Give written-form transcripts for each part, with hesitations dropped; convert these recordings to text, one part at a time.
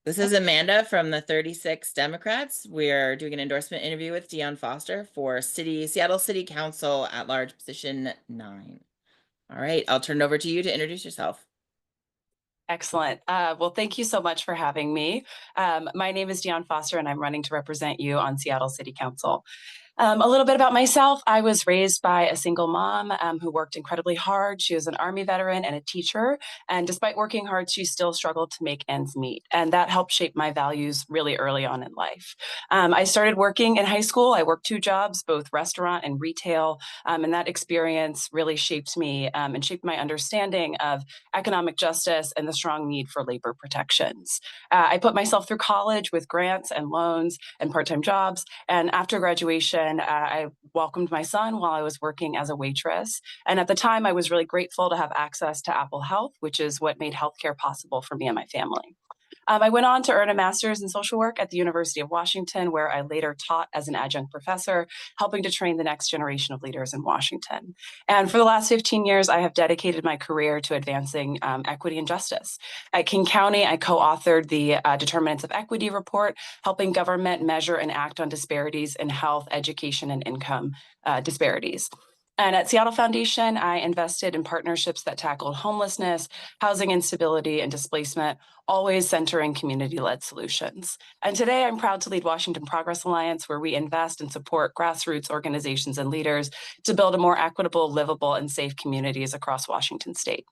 This is Amanda from the 36 Democrats. We're doing an endorsement interview with Dionne Foster for Seattle City Council at large position 9. All right, I'll turn it over to you to introduce yourself. Excellent. Well, thank you so much for having me. My name is Dionne Foster, and I'm running to represent you on Seattle City Council. A little bit about myself. I was raised by a single mom who worked incredibly hard. She was an Army veteran and a teacher. And despite working hard, she still struggled to make ends meet. And that helped shape my values really early on in life. I started working in high school. I worked 2 jobs, both restaurant and retail. And that experience really shaped me and shaped my understanding of economic justice and the strong need for labor protections. I put myself through college with grants and loans and part-time jobs. And after graduation, I welcomed my son while I was working as a waitress. And at the time, I was really grateful to have access to Apple Health, which is what made healthcare possible for me and my family. I went on to earn a master's in social work at the University of Washington, where I later taught as an adjunct professor, helping to train the next generation of leaders in Washington. And for the last 15 years, I have dedicated my career to advancing equity and justice. At King County, I co-authored the Determinants of Equity report, helping government measure and act on disparities in health, education, and income disparities. And at Seattle Foundation, I invested in partnerships that tackled homelessness, housing instability, and displacement, always centering community-led solutions. And today, I'm proud to lead Washington Progress Alliance, where we invest and support grassroots organizations and leaders to build a more equitable, livable, and safe communities across Washington state.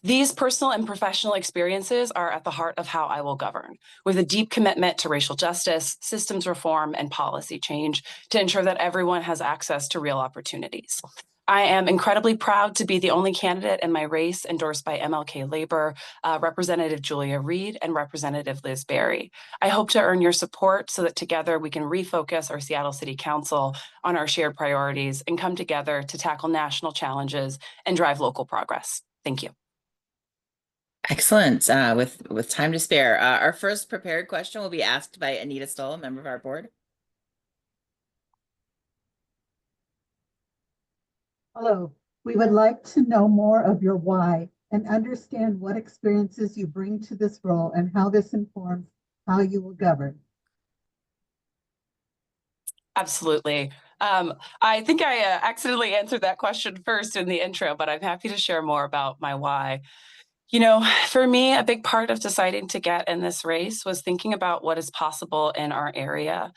These personal and professional experiences are at the heart of how I will govern, with a deep commitment to racial justice, systems reform, and policy change to ensure that everyone has access to real opportunities. I am incredibly proud to be the only candidate in my race endorsed by MLK Labor, Representative Julia Reed, and Representative Liz Berry. I hope to earn your support so that together we can refocus our Seattle City Council on our shared priorities and come together to tackle national challenges and drive local progress. Thank you. Excellent. With time to spare, our first prepared question will be asked by Anita Stoll, a member of our board. Hello. We would like to know more of your why and understand what experiences you bring to this role and how this informs how you will govern. Absolutely. I think I accidentally answered that question first in the intro, but I'm happy to share more about my why. You know, for me, a big part of deciding to get in this race was thinking about what is possible in our area.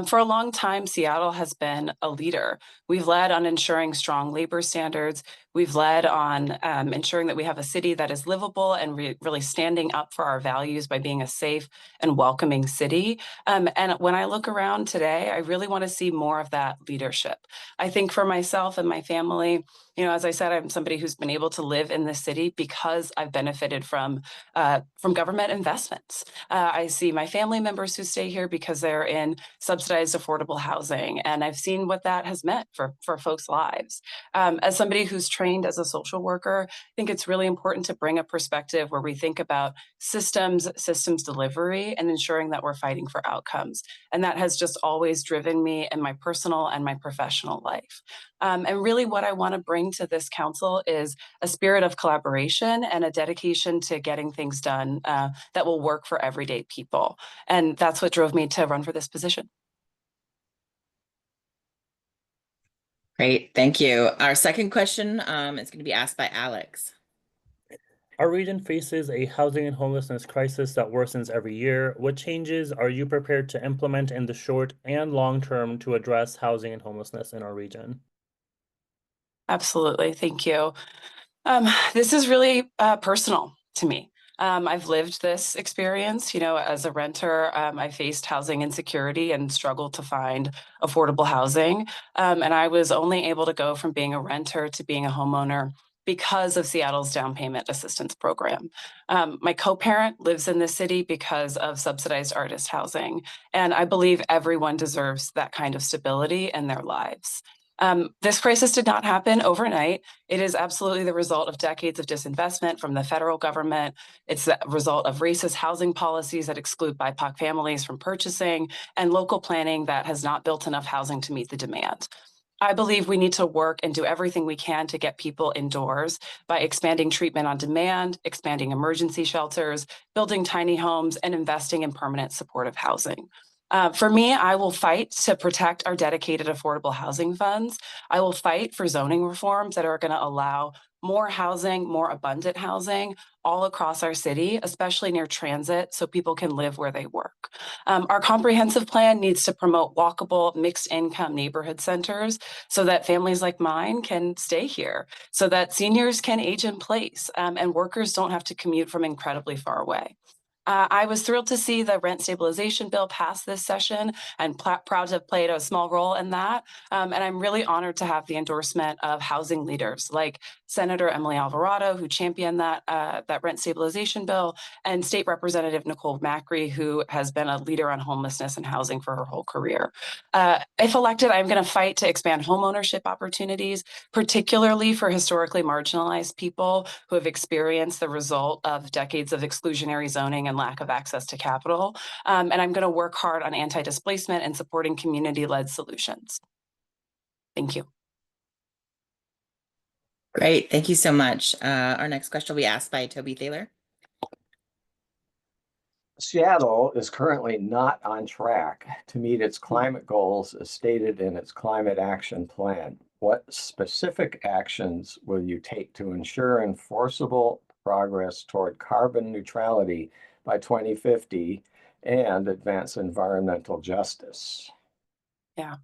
For a long time, Seattle has been a leader. We've led on ensuring strong labor standards. We've led on ensuring that we have a city that is livable and really standing up for our values by being a safe and welcoming city. And when I look around today, I really want to see more of that leadership. I think for myself and my family, you know, as I said, I'm somebody who's been able to live in this city because I've benefited from government investments. I see my family members who stay here because they're in subsidized affordable housing, and I've seen what that has meant for folks' lives. As somebody who's trained as a social worker, I think it's really important to bring a perspective where we think about systems delivery, and ensuring that we're fighting for outcomes. And that has just always driven me in my personal and my professional life. And really what I want to bring to this council is a spirit of collaboration and a dedication to getting things done that will work for everyday people. And that's what drove me to run for this position. Great, thank you. Our second question is going to be asked by Alex. Our region faces a housing and homelessness crisis that worsens every year. What changes are you prepared to implement in the short and long term to address housing and homelessness in our region? Absolutely. Thank you. This is really personal to me. I've lived this experience, you know, as a renter. I faced housing insecurity and struggled to find affordable housing. And I was only able to go from being a renter to being a homeowner because of Seattle's down payment assistance program. My co-parent lives in the city because of subsidized artist housing. And I believe everyone deserves that kind of stability in their lives. This crisis did not happen overnight. It is absolutely the result of decades of disinvestment from the federal government. It's the result of racist housing policies that exclude BIPOC families from purchasing and local planning that has not built enough housing to meet the demand. I believe we need to work and do everything we can to get people indoors by expanding treatment on demand, expanding emergency shelters, building tiny homes, and investing in permanent supportive housing. For me, I will fight to protect our dedicated affordable housing funds. I will fight for zoning reforms that are going to allow more housing, more abundant housing all across our city, especially near transit, so people can live where they work. Our comprehensive plan needs to promote walkable, mixed income neighborhood centers so that families like mine can stay here, so that seniors can age in place, and workers don't have to commute from incredibly far away. I was thrilled to see the rent stabilization bill pass this session and proud to have played a small role in that. And I'm really honored to have the endorsement of housing leaders like Senator Emily Alvarado, who championed that rent stabilization bill, and State Representative Nicole Macri, who has been a leader on homelessness and housing for her whole career. If elected, I'm going to fight to expand homeownership opportunities, particularly for historically marginalized people who have experienced the result of decades of exclusionary zoning and lack of access to capital. And I'm going to work hard on anti-displacement and supporting community-led solutions. Thank you. Great, thank you so much. Our next question will be asked by Toby Thaler. Seattle is currently not on track to meet its climate goals as stated in its climate action plan. What specific actions will you take to ensure enforceable progress toward carbon neutrality by 2050 and advance environmental justice? Yeah.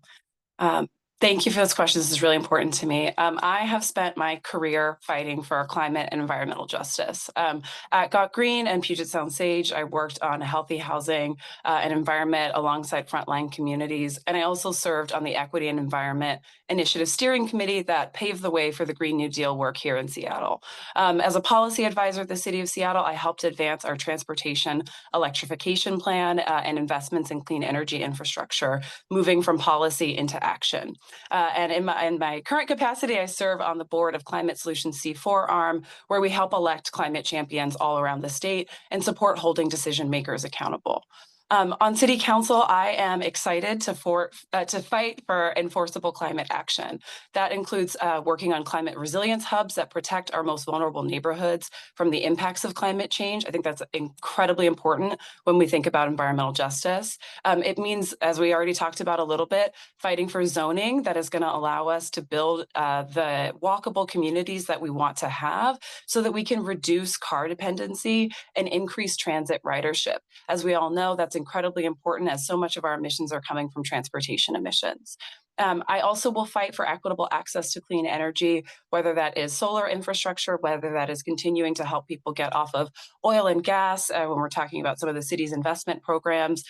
Thank you for this question. This is really important to me. I have spent my career fighting for climate and environmental justice. At Got Green and Puget Sound Sage, I worked on healthy housing and environment alongside frontline communities. And I also served on the Equity and Environment Initiative Steering Committee that paved the way for the Green New Deal work here in Seattle. As a policy advisor at the City of Seattle, I helped advance our transportation electrification plan and investments in clean energy infrastructure, moving from policy into action. And in my current capacity, I serve on the board of Climate Solutions C4 arm, where we help elect climate champions all around the state and support holding decision makers accountable. On City Council, I am excited to fight for enforceable climate action. That includes working on climate resilience hubs that protect our most vulnerable neighborhoods from the impacts of climate change. I think that's incredibly important when we think about environmental justice. It means, as we already talked about a little bit, fighting for zoning that is going to allow us to build the walkable communities that we want to have so that we can reduce car dependency and increase transit ridership. As we all know, that's incredibly important as so much of our emissions are coming from transportation emissions. I also will fight for equitable access to clean energy, whether that is solar infrastructure, whether that is continuing to help people get off of oil and gas, when we're talking about some of the city's investment programs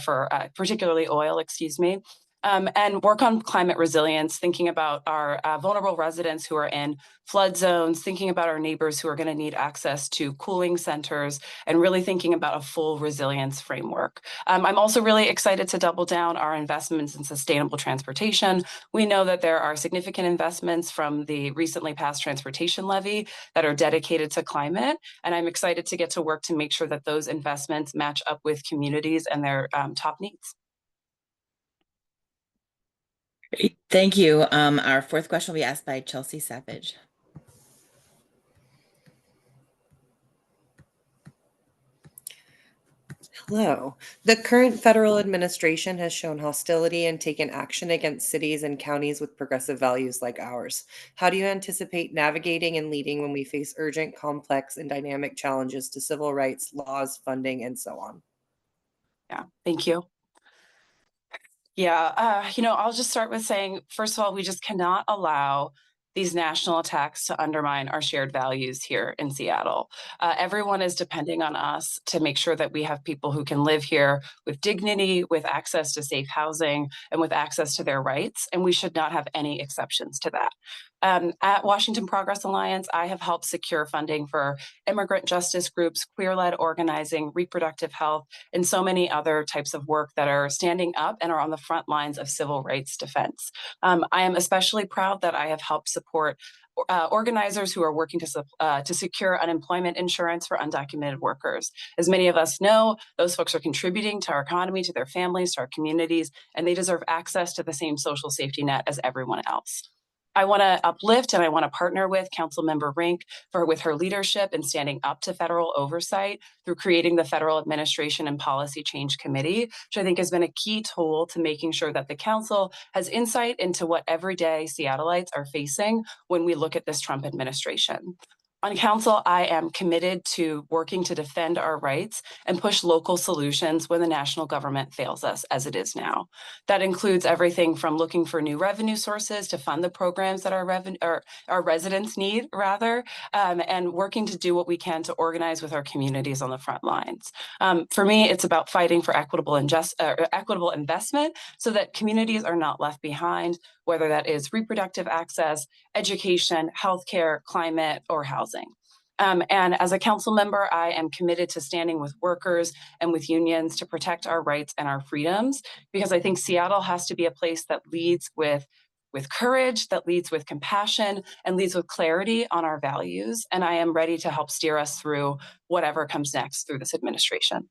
for particularly oil, and work on climate resilience, thinking about our vulnerable residents who are in flood zones, thinking about our neighbors who are going to need access to cooling centers, and really thinking about a full resilience framework. I'm also really excited to double down our investments in sustainable transportation. We know that there are significant investments from the recently passed transportation levy that are dedicated to climate, and I'm excited to get to work to make sure that those investments match up with communities and their top needs. Great, thank you. Our fourth question will be asked by Chelsea Savage. Hello. The current federal administration has shown hostility and taken action against cities and counties with progressive values like ours. How do you anticipate navigating and leading when we face urgent, complex, and dynamic challenges to civil rights, laws, funding, and so on? Yeah, thank you. Yeah, I'll just start with saying, first of all, we just cannot allow these national attacks to undermine our shared values here in Seattle. Everyone is depending on us to make sure that we have people who can live here with dignity, with access to safe housing, and with access to their rights, and we should not have any exceptions to that. At Washington Progress Alliance, I have helped secure funding for immigrant justice groups, queer-led organizing, reproductive health, and so many other types of work that are standing up and are on the front lines of civil rights defense. I am especially proud that I have helped support organizers who are working to secure unemployment insurance for undocumented workers. As many of us know, those folks are contributing to our economy, to their families, to our communities, and they deserve access to the same social safety net as everyone else. I want to uplift and I want to partner with Councilmember Rink with her leadership in standing up to federal oversight through creating the Federal Administration and Policy Change Committee, which I think has been a key tool to making sure that the council has insight into what everyday Seattleites are facing when we look at this Trump administration. On council, I am committed to working to defend our rights and push local solutions when the national government fails us, as it is now. That includes everything from looking for new revenue sources to fund the programs that our residents need, and working to do what we can to organize with our communities on the front lines. For me, it's about fighting for equitable investment so that communities are not left behind, whether that is reproductive access, education, healthcare, climate, or housing. And as a council member, I am committed to standing with workers and with unions to protect our rights and our freedoms, because I think Seattle has to be a place that leads with courage, that leads with compassion, and leads with clarity on our values. And I am ready to help steer us through whatever comes next through this administration.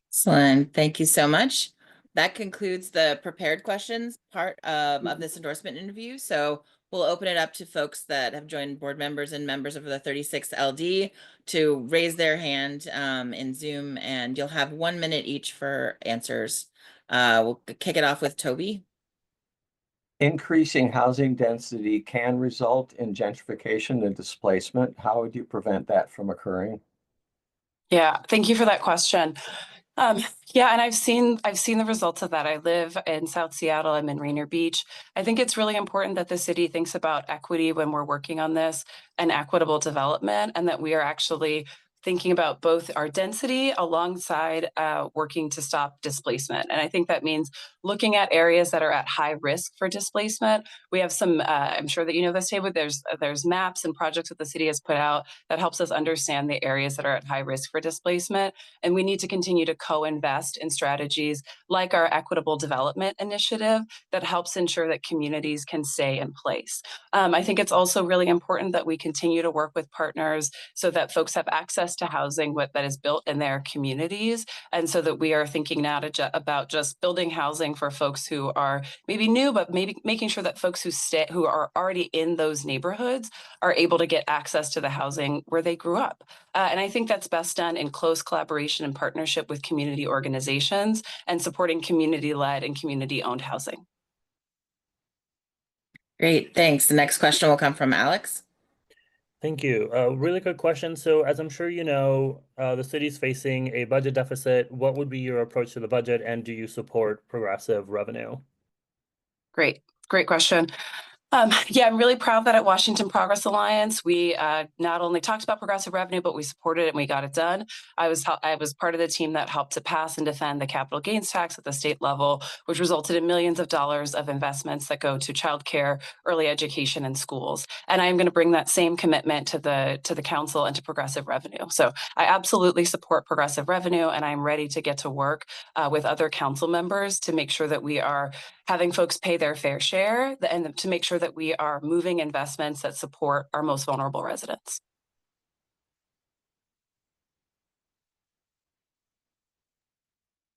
Excellent. Thank you so much. That concludes the prepared questions part of this endorsement interview. So we'll open it up to folks that have joined board members and members of the 36 LD to raise their hand in Zoom, and you'll have 1 minute each for answers. We'll kick it off with Toby. Increasing housing density can result in gentrification and displacement. How would you prevent that from occurring? Yeah, thank you for that question. Yeah, and I've seen the results of that. I live in South Seattle. I'm in Rainier Beach. I think it's really important that the city thinks about equity when we're working on this and equitable development, and that we are actually thinking about both our density alongside working to stop displacement. And I think that means looking at areas that are at high risk for displacement. We have some, I'm sure that you know this, David, there's maps and projects that the city has put out that helps us understand the areas that are at high risk for displacement. And we need to continue to co-invest in strategies like our equitable development initiative that helps ensure that communities can stay in place. I think it's also really important that we continue to work with partners so that folks have access to housing that is built in their communities, and so that we are thinking now about just building housing for folks who are maybe new, but maybe making sure that folks who are already in those neighborhoods are able to get access to the housing where they grew up. And I think that's best done in close collaboration and partnership with community organizations and supporting community-led and community-owned housing. Great, thanks. The next question will come from Alex. Thank you. Really good question. So as I'm sure you know, the city's facing a budget deficit. What would be your approach to the budget, and do you support progressive revenue? Great question. Yeah, I'm really proud that at Washington Progress Alliance, we not only talked about progressive revenue, but we supported it and we got it done. I was part of the team that helped to pass and defend the capital gains tax at the state level, which resulted in millions of dollars of investments that go to childcare, early education, and schools. And I'm going to bring that same commitment to the council and to progressive revenue. So I absolutely support progressive revenue, and I'm ready to get to work with other council members to make sure that we are having folks pay their fair share and to make sure that we are moving investments that support our most vulnerable residents.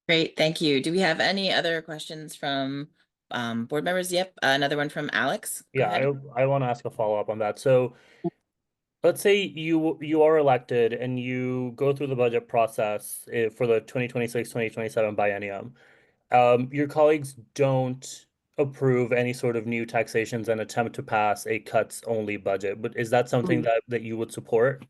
Great, thank you. Do we have any other questions from board members? Yep, another one from Alex. Go Yeah, ahead. I want to ask a follow-up on that. So let's say you are elected and you go through the budget process for the 2026-2027 biennium. Your colleagues don't approve any sort of new taxations and attempt to pass a cuts-only budget. But is that something that you would support?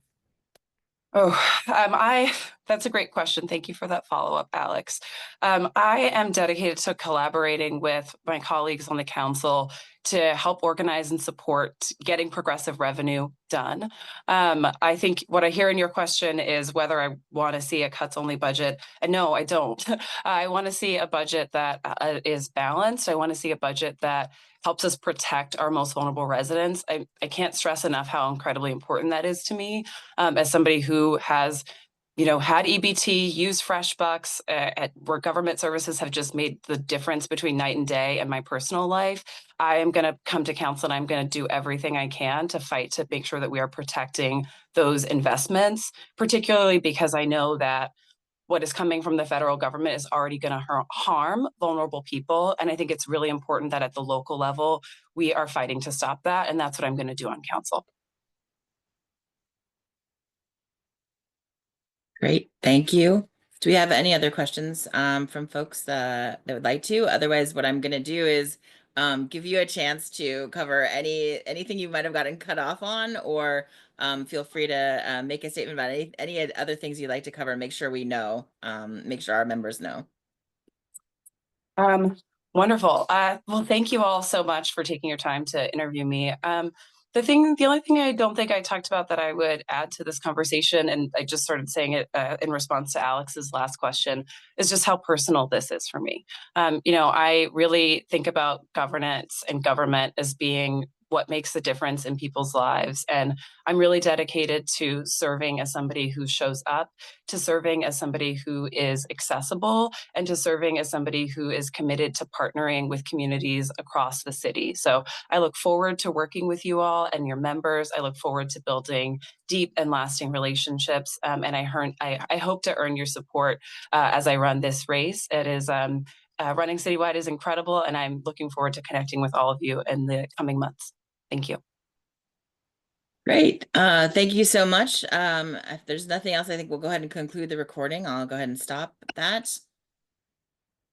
That's a great question. Thank you for that follow-up, Alex. I am dedicated to collaborating with my colleagues on the council to help organize and support getting progressive revenue done. I think what I hear in your question is whether I want to see a cuts only budget. And no, I don't. I want to see a budget that is balanced. I want to see a budget that helps us protect our most vulnerable residents. I can't stress enough how incredibly important that is to me, as somebody who has had EBT, used FreshBucks, where government services have just made the difference between night and day in my personal life. I am going to come to council and I'm going to do everything I can to fight to make sure that we are protecting those investments, particularly because I know that what is coming from the federal government is already going to harm vulnerable people. And I think it's really important that at the local level, we are fighting to stop that. And that's what I'm going to do on council. Great, thank you. Do we have any other questions from folks that would like to? Otherwise, what I'm gonna do is give you a chance to cover anything you might have gotten cut off on, or feel free to make a statement about any other things you'd like to cover. Make sure we know, make sure our members know. Wonderful. Well, thank you all so much for taking your time to interview me. The only thing I don't think I talked about that I would add to this conversation, and I just started saying it in response to Alex's last question, is just how personal this is for me. I really think about governance and government as being what makes the difference in people's lives. And I'm really dedicated to serving as somebody who shows up, to serving as somebody who is accessible, and to serving as somebody who is committed to partnering with communities across the city. So I look forward to working with you all and your members. I look forward to building deep and lasting relationships. And I hope to earn your support as I run this race. It is running Citywide is incredible, and I'm looking forward to connecting with all of you in the coming months. Thank you. Great. Thank you so much. If there's nothing else, I think we'll go ahead and conclude the recording. I'll go ahead and stop that.